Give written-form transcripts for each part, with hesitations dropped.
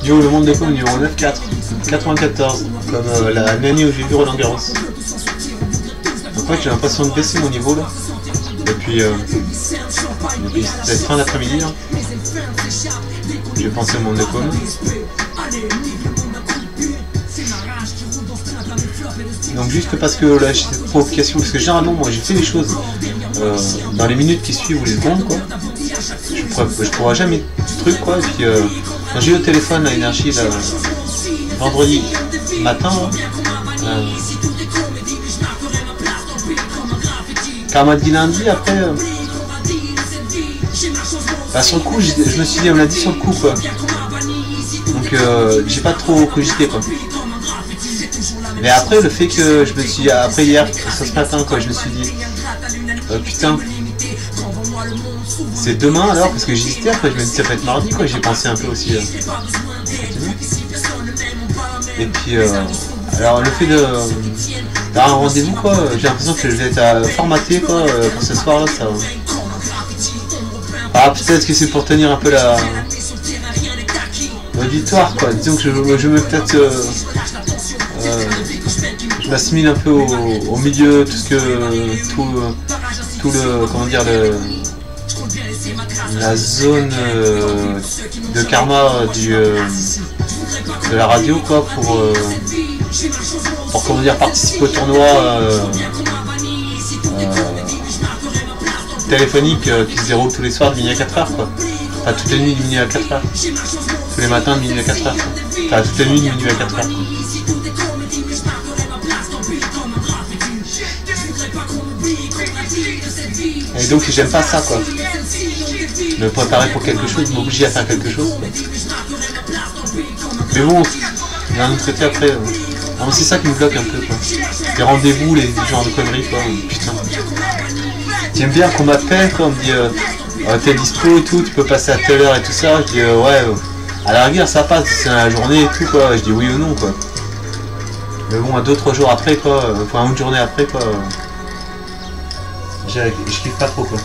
Yo, le monde de com numéro 9-4, 94, comme l'année où j'ai vu Roland Garros. En fait, j'ai l'impression de baisser mon niveau là, depuis cette fin d'après-midi. Hein. J'ai pensé au monde de com. Donc juste parce que là j'ai cette provocation, parce que généralement moi j'ai fait des choses dans les minutes qui suivent ou les secondes quoi. Je pourrais jamais ce truc quoi. Et puis quand j'ai eu au téléphone à Énergie là, vendredi matin, quand on m'a dit lundi après, bah, sur le coup je me suis dit, on l'a dit sur le coup quoi. Donc j'ai pas trop cogité quoi. Mais après le fait que je me suis dit, après hier, ce matin quoi, je me suis dit putain, c'est demain alors, parce que j'hésitais, après je me dis ça peut être mardi quoi, j'ai pensé un peu aussi. Et puis alors le fait d'avoir un rendez-vous quoi, j'ai l'impression que je vais être formaté quoi pour ce soir là, ça. Ah peut-être que c'est pour tenir un peu l'auditoire quoi, disons que je me peut-être je m'assimile un peu au milieu, tout le comment dire, la zone de karma de la radio quoi, pour comment dire, participer au tournoi téléphonique qui se déroule tous les soirs de minuit à 4h quoi. Enfin toutes les nuits de minuit à 4h. Tous les matins de minuit à 4h. Enfin toutes les nuits de minuit à 4h. Et donc j'aime pas ça quoi. Me préparer pour quelque chose, m'obliger à faire quelque chose quoi. Mais bon, d'un autre côté après, c'est ça qui me bloque un peu quoi. Les rendez-vous, les genres de conneries quoi, putain. J'aime bien qu'on m'appelle quoi, on me dit t'es dispo et tout, tu peux passer à telle heure et tout ça. Je dis ouais, à la rigueur ça passe, c'est la journée et tout quoi, je dis oui ou non quoi. Mais bon, 2-3 jours après quoi, enfin une journée après quoi, je kiffe pas trop quoi.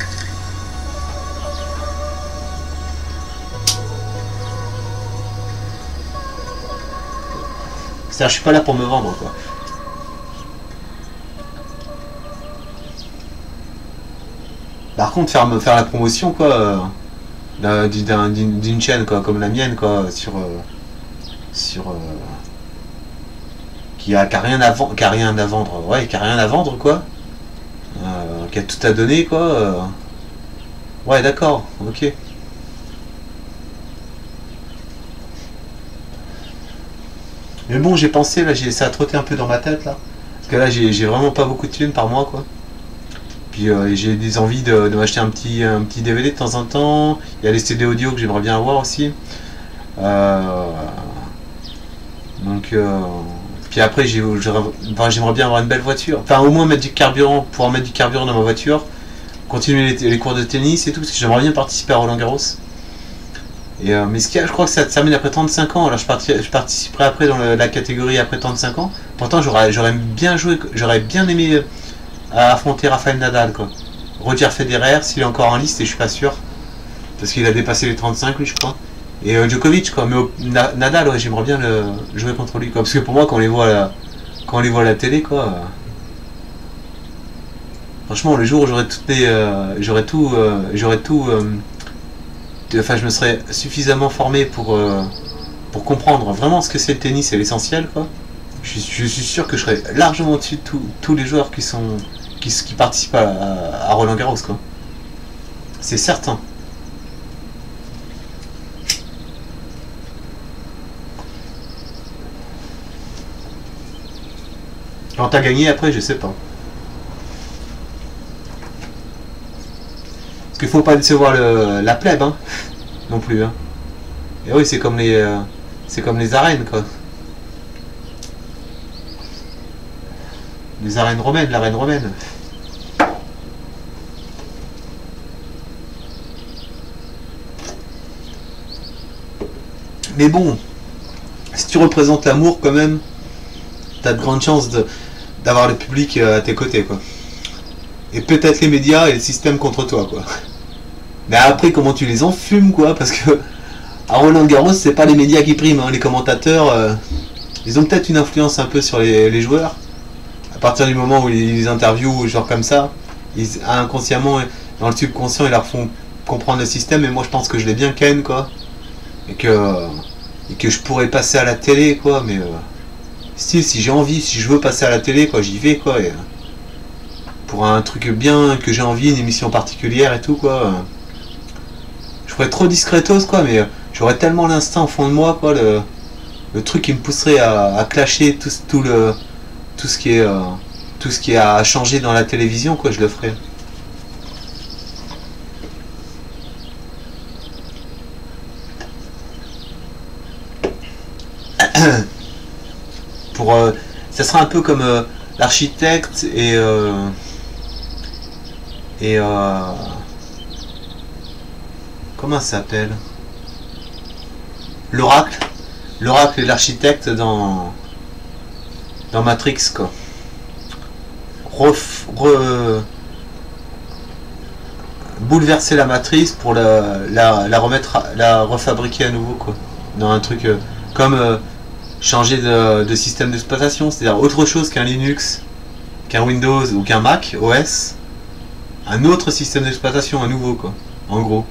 C'est-à-dire je suis pas là pour me vendre quoi. Par contre faire la promotion quoi, d'une chaîne quoi, comme la mienne quoi, qui a rien à vendre, ouais, qui a rien à vendre quoi, qui a tout à donner quoi, ouais d'accord, ok. Mais bon, j'ai pensé là, ça a trotté un peu dans ma tête là, parce que là j'ai vraiment pas beaucoup de thunes par mois quoi. Puis j'ai des envies de m'acheter un petit DVD de temps en temps. Il y a les CD audio que j'aimerais bien avoir aussi. Donc puis après j'aimerais bien avoir une belle voiture. Enfin au moins mettre du carburant, pouvoir mettre du carburant dans ma voiture. Continuer les cours de tennis et tout, parce que j'aimerais bien participer à Roland Garros. Et mais ce qu'il y a, je crois que ça termine après 35 ans. Alors je participerai après dans la catégorie après 35 ans. Pourtant j'aurais bien joué, j'aurais bien aimé à affronter Rafael Nadal quoi. Roger Federer s'il est encore en liste, et je suis pas sûr parce qu'il a dépassé les 35 lui je crois. Et Djokovic quoi, mais Nadal ouais, j'aimerais bien jouer contre lui quoi, parce que pour moi quand on les voit à la télé quoi, franchement le jour où j'aurais tout enfin je me serais suffisamment formé pour comprendre vraiment ce que c'est le tennis et l'essentiel quoi. Je suis sûr que je serais largement au-dessus de tous les joueurs qui participent à Roland Garros quoi. C'est certain. Quand t'as gagné après, je sais pas. Parce qu'il faut pas décevoir la plèbe hein, non plus hein. Et oui, c'est comme les arènes quoi. Les arènes romaines, l'arène romaine. Mais bon, si tu représentes l'amour quand même, t'as de grandes chances d'avoir le public à tes côtés quoi. Et peut-être les médias et le système contre toi quoi. Mais après, comment tu les enfumes, quoi, parce que à Roland-Garros, c'est pas les médias qui priment, hein. Les commentateurs, ils ont peut-être une influence un peu sur les joueurs. À partir du moment où ils les interviewent, genre comme ça, inconsciemment, dans le subconscient, ils leur font comprendre le système. Et moi, je pense que je l'ai bien ken, quoi, et que je pourrais passer à la télé, quoi. Mais style, si j'ai envie, si je veux passer à la télé, quoi, j'y vais, quoi. Et, pour un truc bien que j'ai envie, une émission particulière et tout, quoi. Je pourrais être trop discretos, quoi, mais j'aurais tellement l'instinct au fond de moi, quoi, le truc qui me pousserait à clasher tout ce qui est à changer dans la télévision, quoi, je le ferais. Pour ça sera un peu comme l'architecte et comment ça s'appelle, l'oracle et l'architecte dans Matrix, quoi. Bouleverser la matrice pour la remettre, la refabriquer à nouveau, quoi, dans un truc comme changer de système d'exploitation, c'est-à-dire autre chose qu'un Linux, qu'un Windows ou qu'un Mac OS, un autre système d'exploitation à nouveau, quoi, en gros.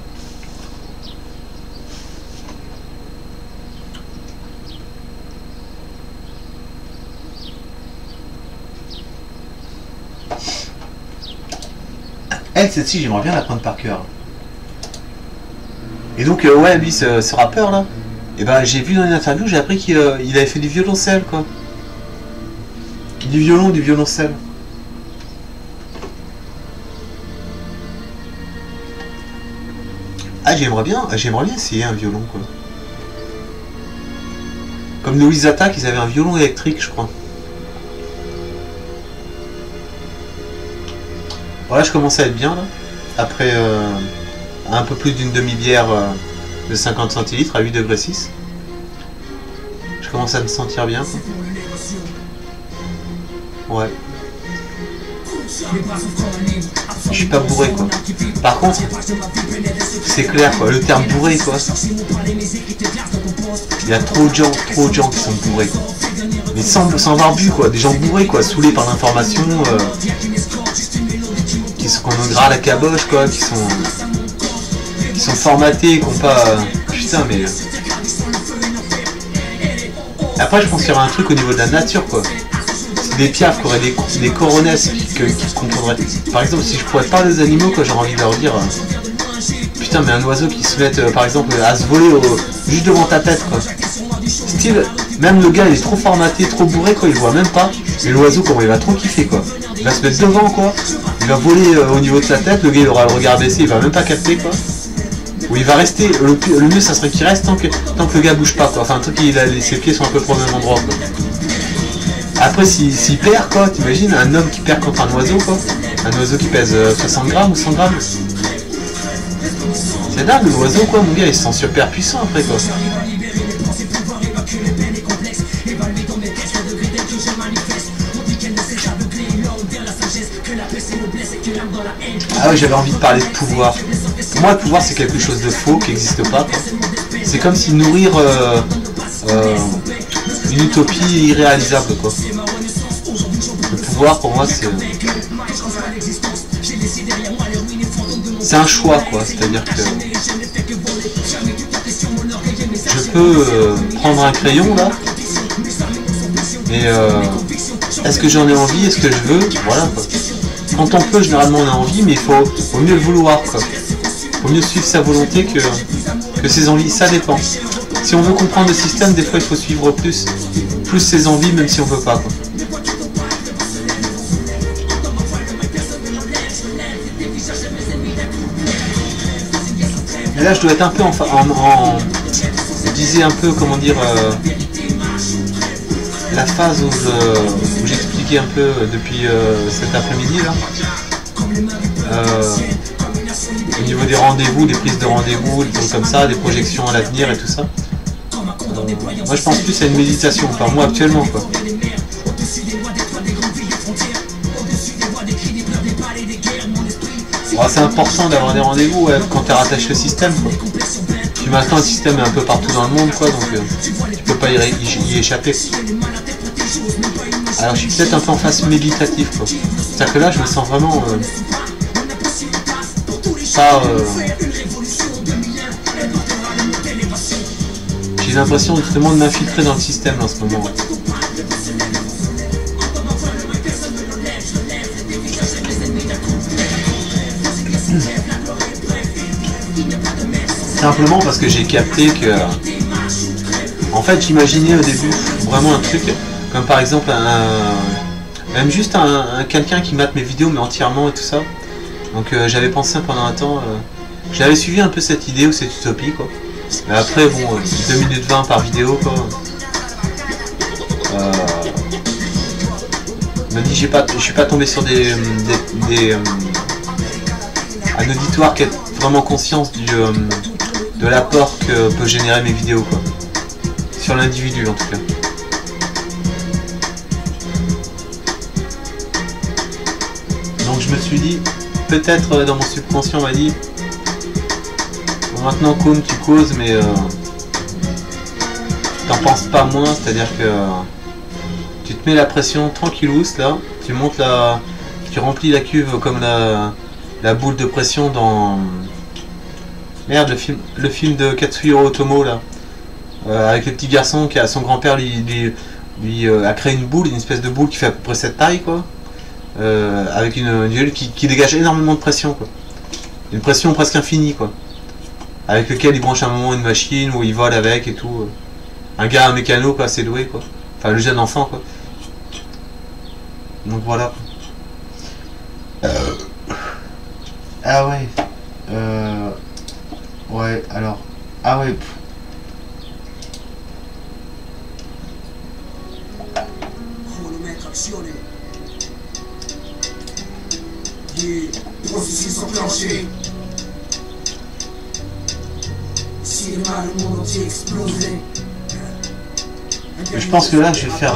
Elle, celle-ci, j'aimerais bien l'apprendre par cœur. Et donc, ouais, lui, ce rappeur là, et ben, j'ai vu dans une interview, j'ai appris qu'il avait fait du violoncelle, quoi. Du violon, du violoncelle. Ah, j'aimerais bien essayer un violon, quoi. Comme Louise Attaque, ils avaient un violon électrique, je crois. Voilà, je commence à être bien, là. Après un peu plus d'une demi-bière de 50 centilitres à 8,6 degrés. Je commence à me sentir bien, quoi. Ouais. Je suis pas bourré, quoi. Par contre, c'est clair, quoi. Le terme bourré, quoi. Il y a trop de gens qui sont bourrés, quoi. Mais sans avoir bu, quoi. Des gens bourrés, quoi. Saoulés par l'information. Qu'on a gras à la caboche, quoi. Qui sont formatés, qui n'ont pas. Putain, mais. Après, je pense qu'il y aura un truc au niveau de la nature, quoi. C'est des piafs qui auraient des coronesses qui comprendraient. Par exemple, si je pourrais parler aux animaux, quoi, j'aurais envie de leur dire. Putain, mais un oiseau qui se mette, par exemple, à se voler juste devant ta tête, quoi. Style, même le gars, il est trop formaté, trop bourré, quoi, il voit même pas. Mais l'oiseau, comment il va trop kiffer, quoi. Il va se mettre devant, quoi. Il va voler au niveau de sa tête, le gars, il aura le regard baissé, il va même pas capter, quoi. Ou il va rester, le mieux, ça serait qu'il reste tant que le gars bouge pas, quoi. Enfin, tant qu'il a ses pieds sont un peu au même endroit, quoi. Après, s'il perd, quoi, t'imagines un homme qui perd contre un oiseau, quoi. Un oiseau qui pèse 60 grammes ou 100 grammes. C'est dingue, l'oiseau, quoi, mon gars, il se sent super puissant après, quoi. Ah ouais, j'avais envie de parler de pouvoir. Pour moi, le pouvoir, c'est quelque chose de faux, qui n'existe pas, quoi. C'est comme si nourrir une utopie irréalisable, quoi. Le pouvoir, pour moi, c'est un choix, quoi. C'est-à-dire que je peux prendre un crayon, là, mais est-ce que j'en ai envie, est-ce que je veux, voilà, quoi. Quand on peut, généralement on a envie, mais il faut mieux le vouloir, quoi. Faut mieux suivre sa volonté que ses envies, ça dépend. Si on veut comprendre le système, des fois il faut suivre plus ses envies, même si on veut pas, quoi. Et là je dois être un peu je disais un peu, comment dire, la phase où j'expliquais un peu depuis cet après-midi là, au niveau des rendez-vous, des prises de rendez-vous, des trucs comme ça, des projections à l'avenir et tout ça. Moi je pense plus à une méditation, enfin moi actuellement, quoi. Bon, c'est important d'avoir des rendez-vous ouais, quand tu rattaché au système. Quoi. Puis maintenant le système est un peu partout dans le monde, quoi, donc tu peux pas y échapper. Alors je suis peut-être un peu en phase méditative, quoi. C'est-à-dire que là je me sens vraiment pas... J'ai l'impression justement de m'infiltrer dans le système en ce moment. Ouais. Simplement parce que j'ai capté que... En fait j'imaginais au début vraiment un truc comme par exemple même juste quelqu'un qui mate mes vidéos mais entièrement et tout ça. Donc j'avais pensé pendant un temps... j'avais suivi un peu cette idée ou cette utopie quoi. Mais après bon 2 minutes 20 par vidéo quoi. Me dit je suis pas tombé sur un auditoire qui a vraiment conscience de l'apport que peut générer mes vidéos quoi. Sur l'individu en tout cas. Donc je me suis dit, peut-être dans mon subconscient on m'a dit, bon, maintenant Côme tu causes mais t'en penses pas moins, c'est-à-dire que tu te mets la pression tranquillous là, tu montes tu remplis la cuve comme la boule de pression dans... Merde, le film de Katsuhiro Otomo là, avec le petit garçon qui a son grand-père lui a créé une boule, une espèce de boule qui fait à peu près cette taille quoi, avec une gueule qui dégage énormément de pression quoi, une pression presque infinie quoi, avec lequel il branche à un moment une machine où il vole avec et tout, un gars, un mécano quoi, assez doué quoi, enfin le jeune enfant quoi. Donc voilà. Ah ouais. Ouais, alors... Ah ouais. Chronomètre actionné. Processus enclenché. Cinéma, le monde entier explosé. Je pense que là, je vais faire...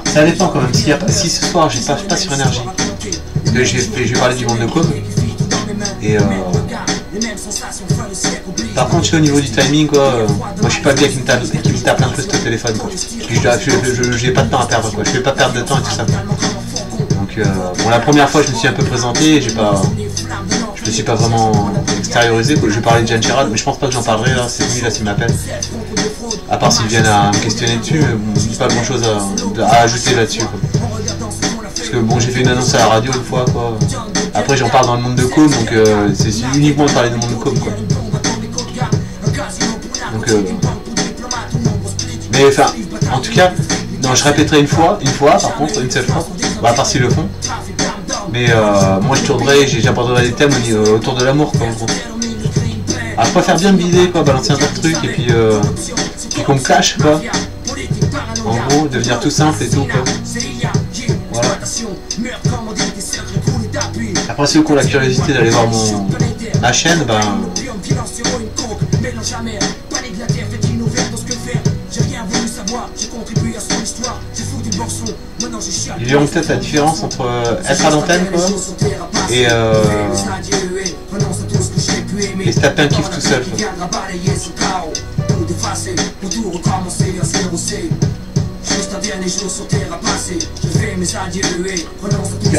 Ça dépend quand même. Si ce soir, je passe pas sur énergie. Parce que je vais parler du monde de com. Et par contre, je suis au niveau du timing, quoi. Moi, je suis pas bien qui me tape un peu ce téléphone, quoi. J'ai pas de temps à perdre, quoi. Je vais pas perdre de temps et tout ça. Donc, bon, la première fois, je me suis un peu présenté, et je me suis pas vraiment extériorisé, quoi. Je vais parler de Jeanne Gérald, mais je pense pas que j'en parlerai, là. C'est lui, là, s'il m'appelle. À part s'ils viennent à me questionner dessus, mais bon, pas grand chose à ajouter là-dessus, quoi. Parce que bon, j'ai fait une annonce à la radio une fois, quoi. Après, j'en parle dans le monde de com, donc c'est uniquement de parler du monde de com, quoi. Donc, mais enfin, en tout cas, non, je répéterai une fois, par contre, une seule fois, bah, à part s'ils le font. Mais moi, je tournerai, j'aborderai des thèmes autour de l'amour, quoi, en gros. Alors, je préfère bien me vider, quoi, balancer un tas de trucs, et puis qu'on me cache, quoi. En gros, devenir tout simple et tout, quoi. Voilà. Après, ceux qui ont la curiosité d'aller voir ma chaîne, ben... Ils verront peut-être la différence entre être à l'antenne, quoi, et se taper un kiff tout seul, quoi.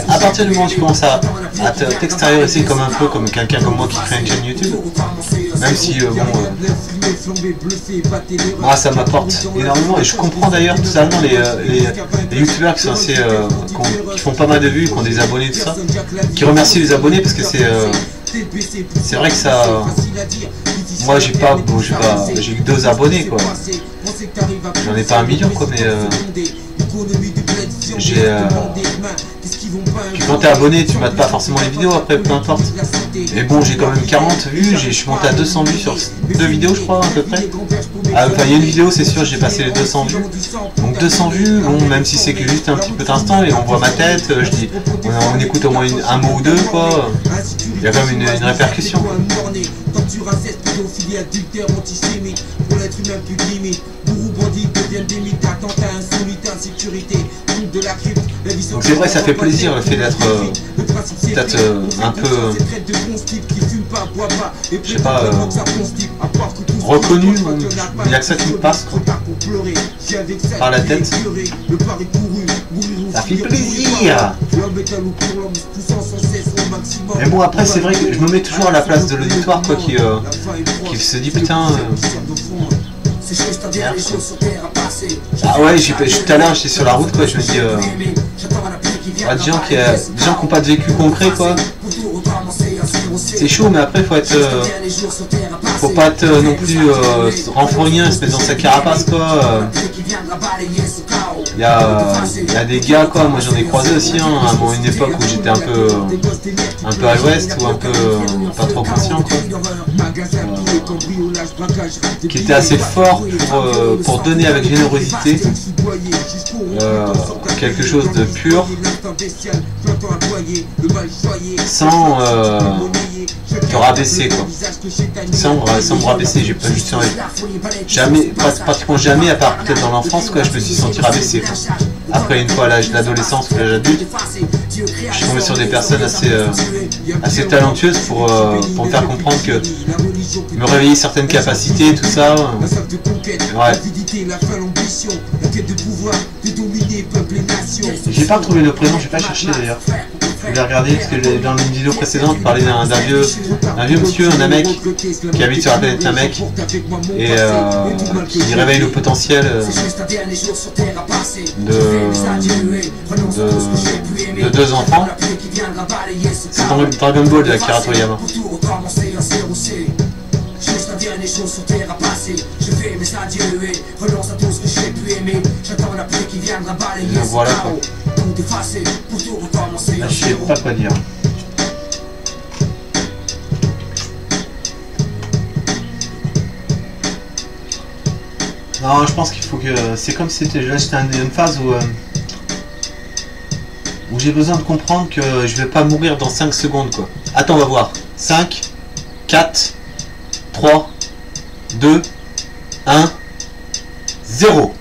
À partir du moment où tu commences à t'extérioriser comme un peu comme quelqu'un comme moi qui crée une chaîne YouTube, même si moi ça m'apporte énormément, et je comprends d'ailleurs totalement les youtubeurs qui sont assez qui font pas mal de vues, qui ont des abonnés, tout ça, qui remercient les abonnés parce que c'est vrai que ça... Moi j'ai que 2 abonnés, quoi. J'en ai pas 1 million, quoi, mais j'ai puis quand t'es abonné, tu mates pas forcément les vidéos après, peu importe. Mais bon, j'ai quand même 40 vues, je suis monté à 200 vues sur 2 vidéos, je crois, à peu près. Ah, enfin, il y a une vidéo, c'est sûr, j'ai passé les 200 vues. Donc 200 vues, bon, même si c'est que juste un petit peu d'instant, et on voit ma tête, je dis, on écoute au moins un mot ou deux, quoi. Il y a quand même une répercussion. l'être humain plus de limite. Bourreaux bandits deviennent des mythes, attentats insolites, insécurité, compte de la crypte. Donc c'est vrai, ça fait plaisir le fait d'être peut-être un peu, je sais pas, reconnu, il n'y a que ça qui me passe quoi, par la tête. Ça fait plaisir. Mais bon, après c'est vrai que je me mets toujours à la place de l'auditoire quoi, qui se dit putain... Ah ouais, tout à l'heure j'étais sur la route quoi, je me dis... des gens qui n'ont pas de vécu concret quoi. C'est chaud, mais après faut être... faut pas être non plus renfrogné, se mettre dans sa carapace quoi. Il y a des gars quoi, moi j'en ai croisé aussi hein, à une époque où j'étais un peu à l'ouest ou un peu pas trop conscient quoi. Qui était assez fort pour donner avec générosité quelque chose de pur sans te rabaisser quoi. Sans me rabaisser, j'ai pas juste jamais, pratiquement jamais, à part peut-être dans l'enfance quoi, je me suis senti rabaissé quoi. Après une fois à l'âge de l'adolescence ou l'âge adulte, je suis tombé sur des personnes assez talentueuses pour me faire comprendre que me réveiller certaines capacités, tout ça. Ouais. J'ai pas retrouvé le prénom, j'ai pas cherché d'ailleurs. Je l'ai regardé parce que dans une vidéo précédente, je parlais d'un vieux monsieur, un mec qui habite sur la planète Namek et qui réveille le potentiel de deux enfants. C'est dans Dragon Ball de Akira Toriyama. Juste à dire les choses sur terre à passer. Je fais mes adieux et relance à tout ce que j'ai pu aimer. J'attends la pluie qui viendra balayer ce chaos. Tout effacer pour tout recommencer. Je sais pas quoi dire. Non, je pense qu'il faut que... C'est comme si c'était une phase où j'ai besoin de comprendre que je vais pas mourir dans 5 secondes quoi. Attends, on va voir. 5, 4, 3, 2, 1, 0.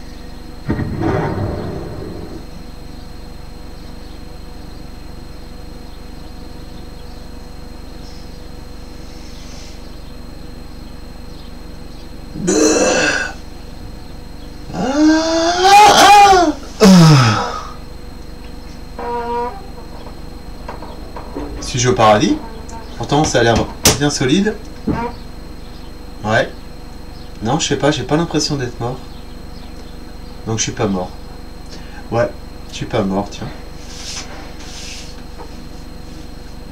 Sujet au paradis. Pourtant ça a l'air bien solide. Ouais. Non, je sais pas, j'ai pas l'impression d'être mort. Donc je suis pas mort. Ouais, je suis pas mort, tiens.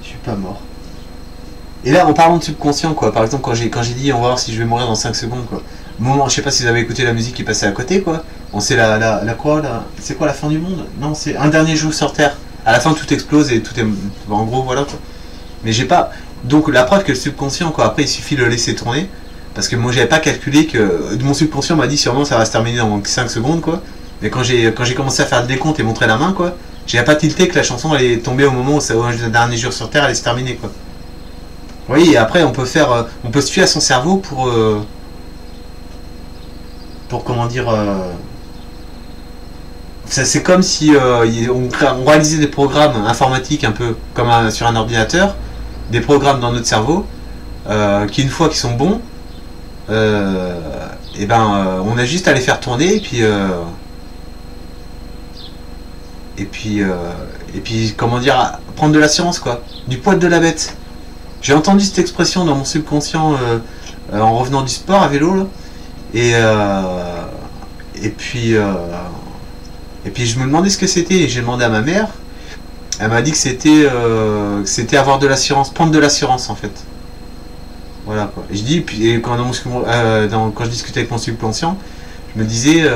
Je suis pas mort. Et là, en parlant de subconscient, quoi, par exemple, quand j'ai dit on va voir si je vais mourir dans 5 secondes, quoi. Moment, je sais pas si vous avez écouté la musique qui passait à côté, quoi. On sait la quoi, là. C'est quoi la fin du monde? Non, c'est un dernier jour sur Terre. À la fin, tout explose et tout est. En gros, voilà, quoi. Mais j'ai pas. Donc, la preuve que le subconscient, quoi, après, il suffit de le laisser tourner. Parce que moi j'avais pas calculé que mon subconscient m'a dit sûrement ça va se terminer dans 5 secondes quoi. Mais quand j'ai commencé à faire le décompte et montrer la main quoi, j'avais pas tilté que la chanson elle est tombée au moment où le dernier jour sur Terre allait se terminer quoi. Oui, et après on peut se fier à son cerveau pour comment dire c'est comme si on réalisait des programmes informatiques un peu comme sur un ordinateur, des programmes dans notre cerveau qui une fois qu'ils sont bons et ben on a juste à les faire tourner et puis comment dire, prendre de l'assurance quoi, du poil de la bête. J'ai entendu cette expression dans mon subconscient en revenant du sport à vélo là, et puis je me demandais ce que c'était et j'ai demandé à ma mère. Elle m'a dit que c'était avoir de l'assurance, prendre de l'assurance en fait. Voilà quoi. Et je dis, puis quand je discutais avec mon subconscient, je me disais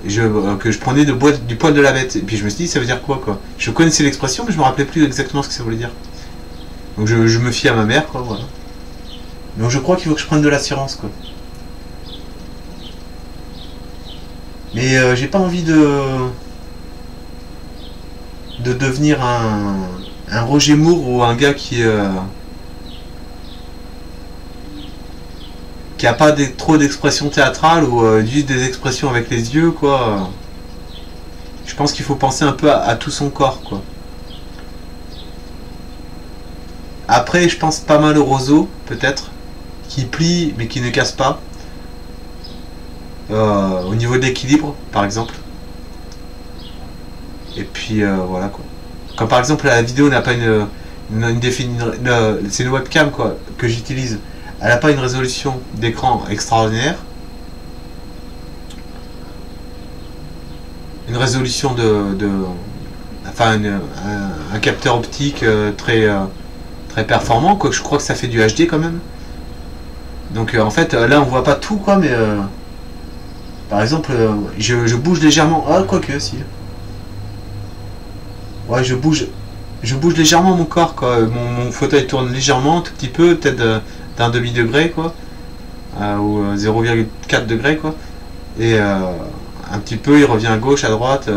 que je prenais du poil de la bête. Et puis je me suis dit, ça veut dire quoi quoi. Je connaissais l'expression, mais je me rappelais plus exactement ce que ça voulait dire. Donc je me fie à ma mère quoi, voilà. Donc je crois qu'il faut que je prenne de l'assurance quoi. Mais j'ai pas envie de devenir un Roger Moore ou un gars qui qui a pas trop d'expressions théâtrales ou juste des expressions avec les yeux, quoi. Je pense qu'il faut penser un peu à tout son corps, quoi. Après, je pense pas mal au roseau, peut-être, qui plie mais qui ne casse pas. Au niveau de l'équilibre, par exemple. Et puis voilà, quoi. Quand par exemple la vidéo n'a pas c'est une webcam, quoi, que j'utilise. Elle n'a pas une résolution d'écran extraordinaire. Une résolution enfin un capteur optique très performant, quoi. Je crois que ça fait du HD quand même. Donc en fait là on voit pas tout, quoi, mais par exemple je bouge légèrement. Ah, quoique si. Ouais, je bouge légèrement mon corps, quoi. Mon fauteuil tourne légèrement, un tout petit peu, peut-être d'un demi-degré, quoi, ou 0,4 degré, quoi. Et un petit peu, il revient à gauche, à droite.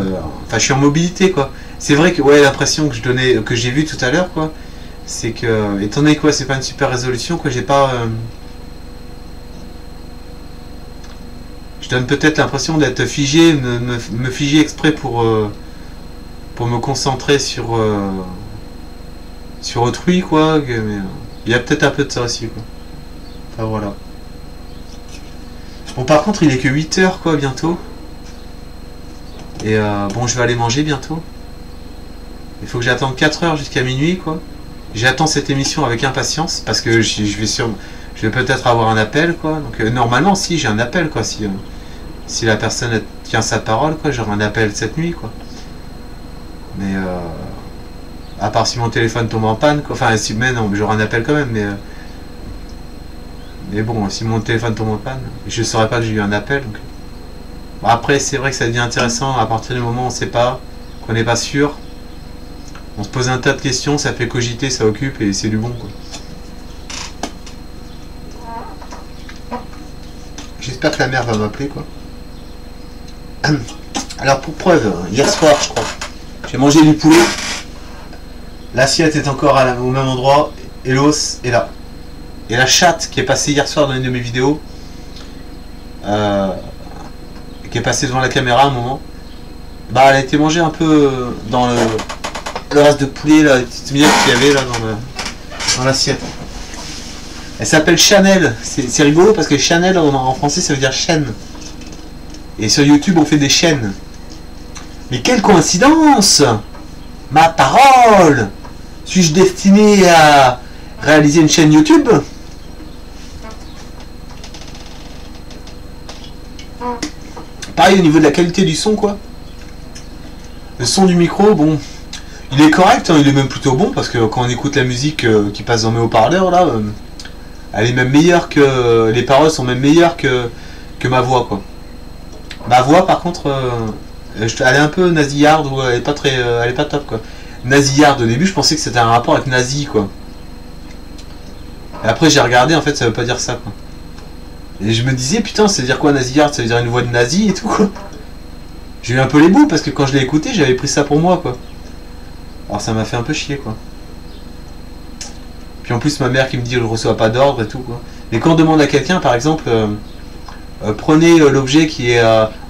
Enfin, je suis en mobilité, quoi. C'est vrai que, ouais, l'impression que j'ai vue tout à l'heure, quoi, c'est que, étant donné que c'est pas une super résolution, quoi, j'ai pas. Je donne peut-être l'impression d'être figé, me figer exprès pour me concentrer sur autrui, quoi. Mais il y a peut-être un peu de ça aussi, quoi. Enfin voilà. Bon, par contre il est que 8 h, quoi, bientôt. Et bon, je vais aller manger bientôt. Il faut que j'attende 4 h jusqu'à minuit, quoi. J'attends cette émission avec impatience parce que je vais peut-être avoir un appel, quoi. Donc normalement si j'ai un appel, quoi, si la personne tient sa parole, quoi, j'aurai un appel cette nuit, quoi. Mais à part si mon téléphone tombe en panne, quoi. Enfin, mais non, j'aurai un appel quand même, mais bon, si mon téléphone tombe en panne, je ne saurais pas que j'ai eu un appel. Donc. Bon, après, c'est vrai que ça devient intéressant à partir du moment où on ne sait pas, qu'on n'est pas sûr. On se pose un tas de questions, ça fait cogiter, ça occupe et c'est du bon, quoi. J'espère que la mère va m'appeler, quoi. Alors pour preuve, hier soir, je crois, j'ai mangé du poulet. L'assiette est encore au même endroit et l'os est là. Et la chatte qui est passée hier soir dans une de mes vidéos, qui est passée devant la caméra à un moment, bah elle a été mangée un peu dans le reste de poulet, là, les petites miettes qu'il y avait là dans l'assiette. Elle s'appelle Chanel. C'est rigolo parce que Chanel en français ça veut dire chaîne. Et sur YouTube on fait des chaînes. Mais quelle coïncidence! Ma parole! Suis-je destiné à réaliser une chaîne YouTube? Pareil au niveau de la qualité du son, quoi. Le son du micro, bon, il est correct, hein, il est même plutôt bon parce que quand on écoute la musique qui passe dans mes haut-parleurs là, elle est même meilleure que les paroles sont même meilleures que ma voix, quoi. Ma voix, par contre, elle est un peu nasillarde ou elle est pas top, quoi. Nasillarde, au début, je pensais que c'était un rapport avec nazi, quoi. Et après, j'ai regardé, en fait, ça veut pas dire ça, quoi. Et je me disais, putain, ça veut dire quoi nasillarde? Ça veut dire une voix de nazi et tout, quoi. J'ai eu un peu les boules parce que quand je l'ai écouté, j'avais pris ça pour moi, quoi. Alors ça m'a fait un peu chier, quoi. Puis en plus, ma mère qui me dit, je reçois pas d'ordre et tout, quoi. Mais quand on demande à quelqu'un, par exemple, prenez l'objet qui est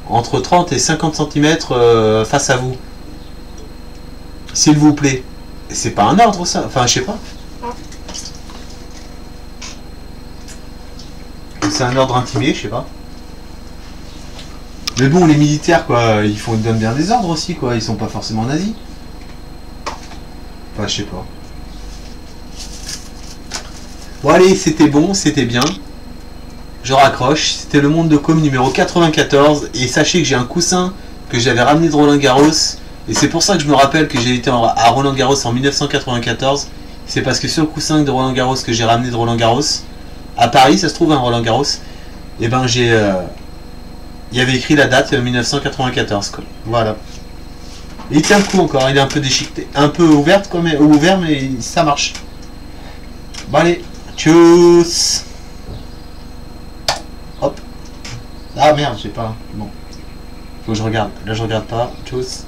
entre 30 et 50 cm face à vous. S'il vous plaît. C'est pas un ordre, ça. Enfin, je sais pas. C'est un ordre intimé, je sais pas. Mais bon, les militaires, quoi, ils donnent bien des ordres aussi, quoi. Ils sont pas forcément nazis. Enfin, je sais pas. Bon, allez, c'était bon, c'était bien. Je raccroche. C'était le Monde de Com numéro 94. Et sachez que j'ai un coussin que j'avais ramené de Roland Garros. Et c'est pour ça que je me rappelle que j'ai été à Roland Garros en 1994. C'est parce que sur le coussin de Roland Garros que j'ai ramené de Roland Garros, à Paris, ça se trouve, un Roland Garros, et ben j'ai... il y avait écrit la date 1994, quoi. Voilà. Et il tient le coup encore, il est un peu déchiqueté, un peu ouvert, quoi, mais ça marche. Bon allez, tchuss. Hop. Ah merde, j'ai pas... Bon. Faut que je regarde. Là je regarde pas. Tchuss.